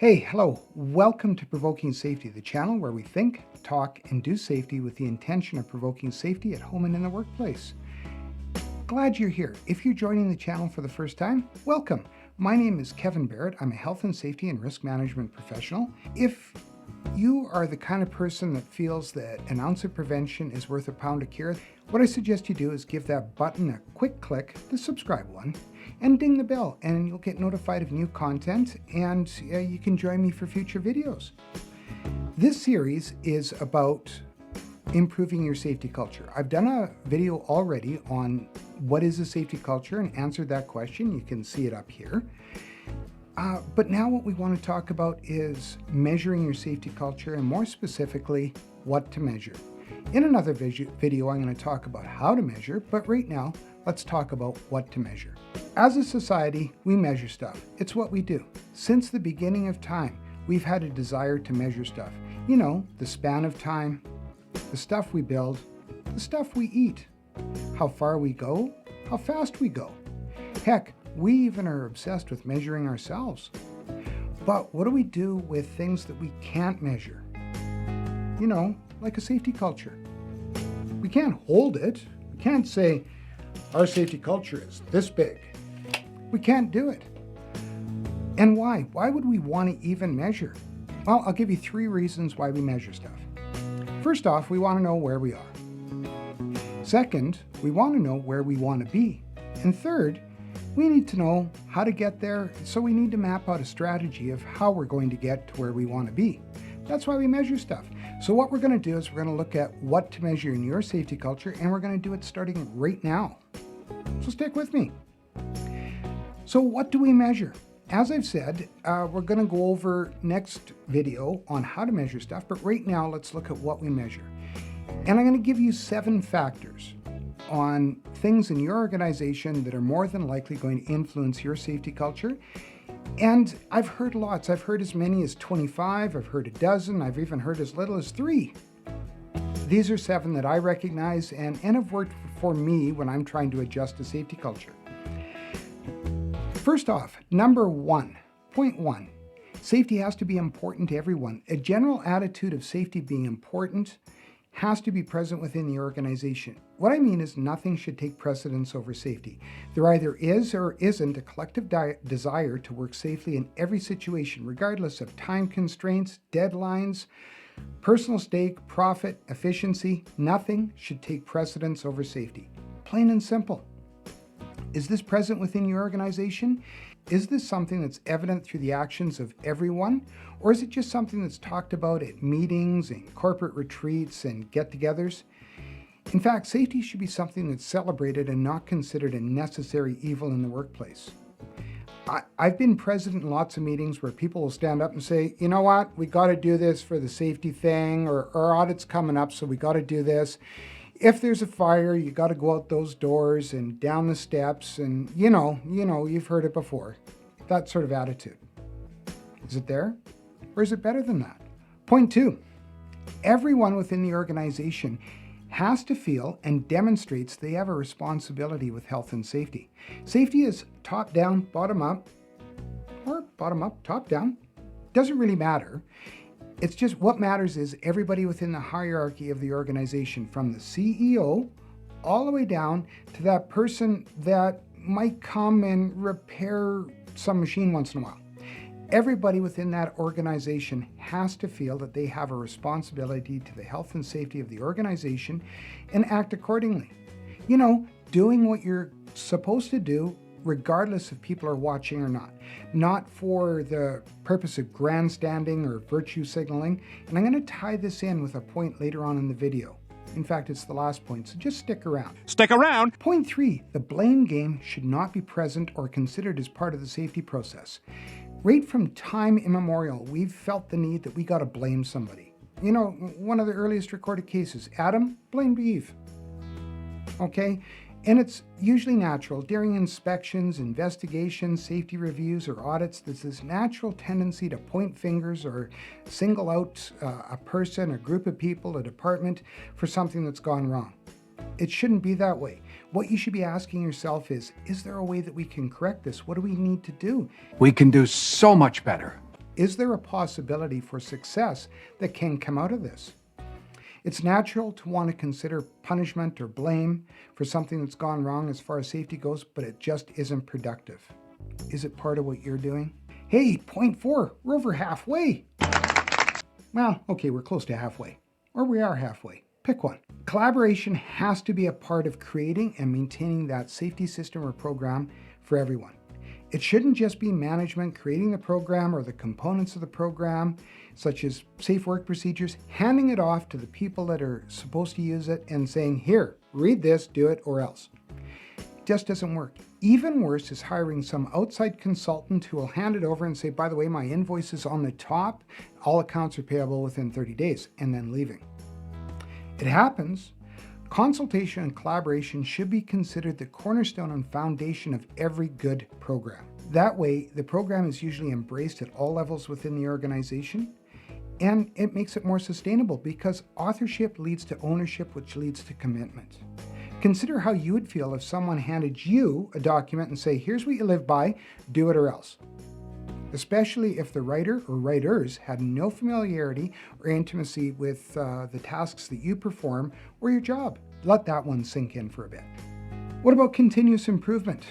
Hey, hello. Welcome to Provoking Safety, the channel where we think, talk, and do safety with the intention of provoking safety at home and in the workplace. Glad you're here. If you're joining the channel for the first time, welcome. My name is Kevin Barrett. I'm a health and safety and risk management professional. If you are the kind of person that feels that an ounce of prevention is worth a pound of cure, what I suggest you do is give that button a quick click, the subscribe one, and ding the bell, and you'll get notified of new content, and you can join me for future videos. This series is about improving your safety culture. I've done a video already on what is a safety culture and answered that question. You can see it up here. But now what we want to talk about is measuring your safety culture, and more specifically, what to measure. In another video, I'm going to talk about how to measure, but right now, let's talk about what to measure. As a society, we measure stuff. It's what we do. Since the beginning of time, we've had a desire to measure stuff. You know, the span of time, the stuff we build, the stuff we eat, how far we go, how fast we go. Heck, we even are obsessed with measuring ourselves. But what do we do with things that we can't measure? You know, like a safety culture. We can't hold it. We can't say, our safety culture is this big. We can't do it. And why? Why would we want to even measure? Well, I'll give you 3 reasons why we measure stuff. First off, we want to know where we are. Second, we want to know where we want to be. And third, we need to know how to get there, so we need to map out a strategy of how we're going to get to where we want to be. That's why we measure stuff. So what we're going to do is we're going to look at what to measure in your safety culture, and we're going to do it starting right now. So stick with me. So what do we measure? As I've said, we're going to go over next video on how to measure stuff, but right now let's look at what we measure. And I'm going to give you 7 factors on things in your organization that are more than likely going to influence your safety culture. And I've heard lots. I've heard as many as 25, I've heard a dozen, I've even heard as little as 3. These are 7 that I recognize and have worked for me when I'm trying to adjust a safety culture. First off, number 1, point 1, safety has to be important to everyone. A general attitude of safety being important has to be present within the organization. What I mean is nothing should take precedence over safety. There either is or isn't a collective desire to work safely in every situation, regardless of time constraints, deadlines, personal stake, profit, efficiency. Nothing should take precedence over safety. Plain and simple. Is this present within your organization? Is this something that's evident through the actions of everyone? Or is it just something that's talked about at meetings and corporate retreats and get-togethers? In fact, safety should be something that's celebrated and not considered a necessary evil in the workplace. I've been present in lots of meetings where people will stand up and say, you know what, we got to do this for the safety thing, or our audit's coming up, so we got to do this. If there's a fire, you got to go out those doors and down the steps, and you know, you've heard it before. That sort of attitude. Is it there? Or is it better than that? Point 2, everyone within the organization has to feel and demonstrates they have a responsibility with health and safety. Safety is top down, bottom up, or bottom up, top down. Doesn't really matter. It's just what matters is everybody within the hierarchy of the organization, from the CEO all the way down to that person that might come and repair some machine once in a while. Everybody within that organization has to feel that they have a responsibility to the health and safety of the organization and act accordingly. You know, doing what you're supposed to do regardless if people are watching or not. Not for the purpose of grandstanding or virtue signaling. And I'm going to tie this in with a point later on in the video. In fact, it's the last point, so just stick around. Stick around! Point 3, the blame game should not be present or considered as part of the safety process. Right from time immemorial, we've felt the need that we got to blame somebody. You know, one of the earliest recorded cases, Adam blamed Eve. Okay? And it's usually natural. During inspections, investigations, safety reviews, or audits, there's this natural tendency to point fingers or single out a person, a group of people, a department for something that's gone wrong. It shouldn't be that way. What you should be asking yourself is there a way that we can correct this? What do we need to do? We can do so much better. Is there a possibility for success that can come out of this? It's natural to want to consider punishment or blame for something that's gone wrong as far as safety goes, but it just isn't productive. Is it part of what you're doing? Hey, point 4, we're over halfway. Well, okay, we're close to halfway, or we are halfway. Pick one. Collaboration has to be a part of creating and maintaining that safety system or program for everyone. It shouldn't just be management creating the program or the components of the program, such as safe work procedures, handing it off to the people that are supposed to use it and saying, here, read this, do it, or else. It just doesn't work. Even worse is hiring some outside consultant who will hand it over and say, by the way, my invoice is on the top, all accounts are payable within 30 days, and then leaving. It happens. Consultation and collaboration should be considered the cornerstone and foundation of every good program. That way, the program is usually embraced at all levels within the organization, and it makes it more sustainable because authorship leads to ownership, which leads to commitment. Consider how you would feel if someone handed you a document and say, here's what you live by, do it or else. Especially if the writer or writers had no familiarity or intimacy with the tasks that you perform or your job. Let that one sink in for a bit. What about continuous improvement?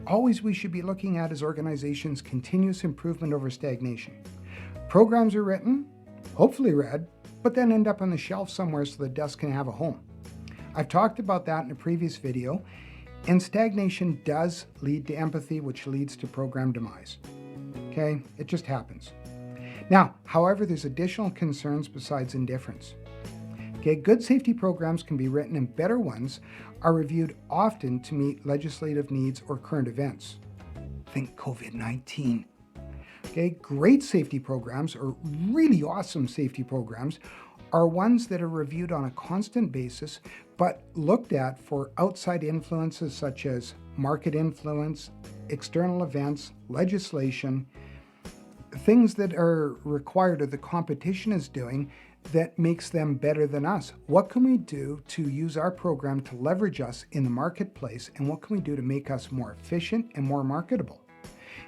Always we should be looking at as organizations continuous improvement over stagnation. Programs are written, hopefully read, but then end up on the shelf somewhere so the dust can have a home. I've talked about that in a previous video, and stagnation does lead to empathy, which leads to program demise. Okay, it just happens. Now, however, there's additional concerns besides indifference. Okay, good safety programs can be written and better ones are reviewed often to meet legislative needs or current events. Think COVID-19. Okay, great safety programs or really awesome safety programs are ones that are reviewed on a constant basis, but looked at for outside influences such as market influence, external events, legislation, things that are required or the competition is doing that makes them better than us. What can we do to use our program to leverage us in the marketplace, and what can we do to make us more efficient and more marketable?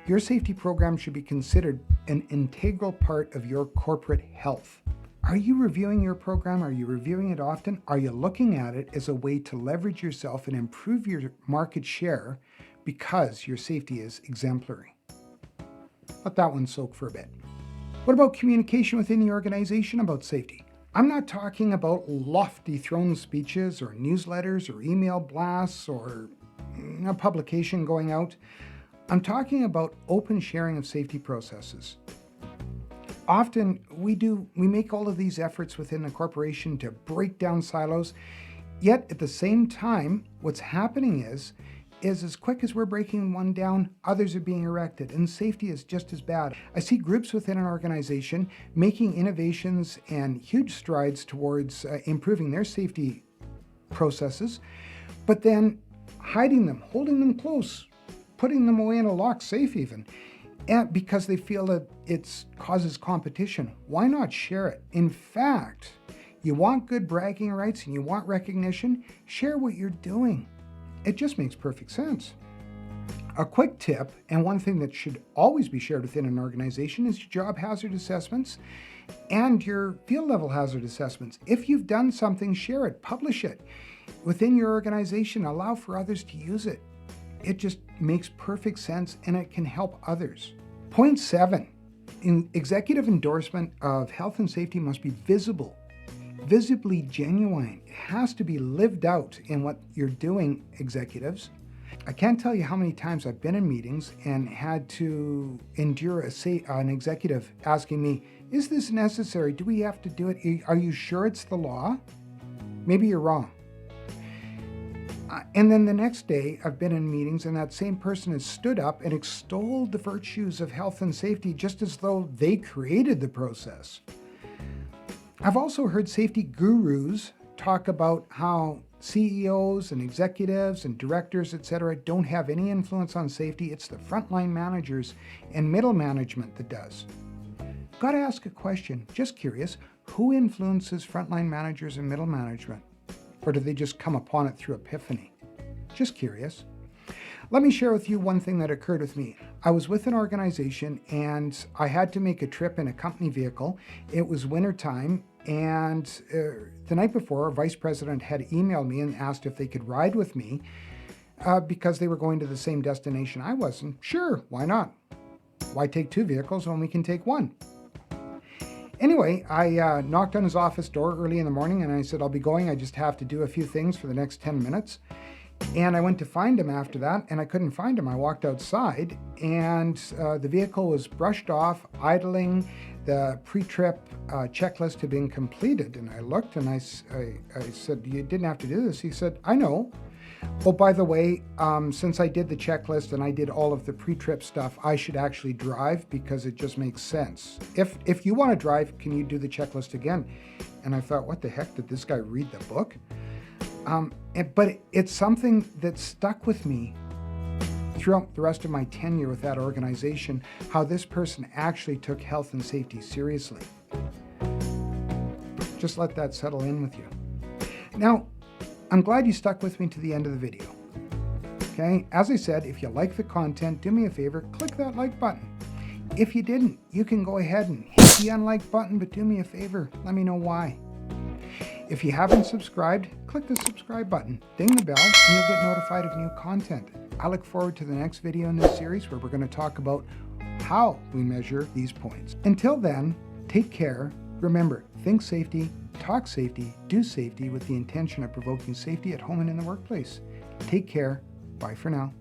Your safety program should be considered an integral part of your corporate health. Are you reviewing your program? Are you reviewing it often? Are you looking at it as a way to leverage yourself and improve your market share because your safety is exemplary? Let that one soak for a bit. What about communication within the organization about safety? I'm not talking about lofty throne speeches or newsletters or email blasts or a publication going out. I'm talking about open sharing of safety processes. Often we make all of these efforts within the corporation to break down silos, yet at the same time, what's happening is as quick as we're breaking one down, others are being erected, and safety is just as bad. I see groups within an organization making innovations and huge strides towards improving their safety processes, but then hiding them, holding them close, putting them away in a locked safe even, and because they feel that it causes competition. Why not share it? In fact, you want good bragging rights and you want recognition, share what you're doing. It just makes perfect sense. A quick tip, and one thing that should always be shared within an organization, is your job hazard assessments and your field level hazard assessments. If you've done something, share it, publish it. Within your organization, allow for others to use it. It just makes perfect sense and it can help others. Point 7, executive endorsement of health and safety must be visible. Visibly genuine. It has to be lived out in what you're doing, executives. I can't tell you how many times I've been in meetings and had to endure an executive asking me, is this necessary? Do we have to do it? Are you sure it's the law? Maybe you're wrong. And then the next day I've been in meetings and that same person has stood up and extolled the virtues of health and safety just as though they created the process. I've also heard safety gurus talk about how CEOs and executives and directors, etc., don't have any influence on safety. It's the frontline managers and middle management that does. Got to ask a question, just curious, who influences frontline managers and middle management? Or do they just come upon it through epiphany? Just curious. Let me share with you one thing that occurred with me. I was with an organization and I had to make a trip in a company vehicle. It was wintertime, and the night before, our vice president had emailed me and asked if they could ride with me because they were going to the same destination I was. And sure, why not? Why take two vehicles when we can take one? Anyway, I knocked on his office door early in the morning and I said, I'll be going. I just have to do a few things for the next 10 minutes. And I went to find him after that and I couldn't find him. I walked outside and the vehicle was brushed off, idling. The pre-trip checklist had been completed. And I looked and I said, you didn't have to do this. He said, I know. Oh, by the way, since I did the checklist and I did all of the pre-trip stuff, I should actually drive because it just makes sense. If you want to drive, can you do the checklist again? And I thought, what the heck, did this guy read the book? But it's something that stuck with me throughout the rest of my tenure with that organization, how this person actually took health and safety seriously. Just let that settle in with you. Now, I'm glad you stuck with me to the end of the video. Okay, as I said, if you like the content, do me a favor, click that like button. If you didn't, you can go ahead and hit the unlike button, but do me a favor, let me know why. If you haven't subscribed, click the subscribe button, ding the bell, and you'll get notified of new content. I look forward to the next video in this series where we're going to talk about how we measure these points. Until then, take care. Remember, think safety, talk safety, do safety with the intention of provoking safety at home and in the workplace. Take care. Bye for now.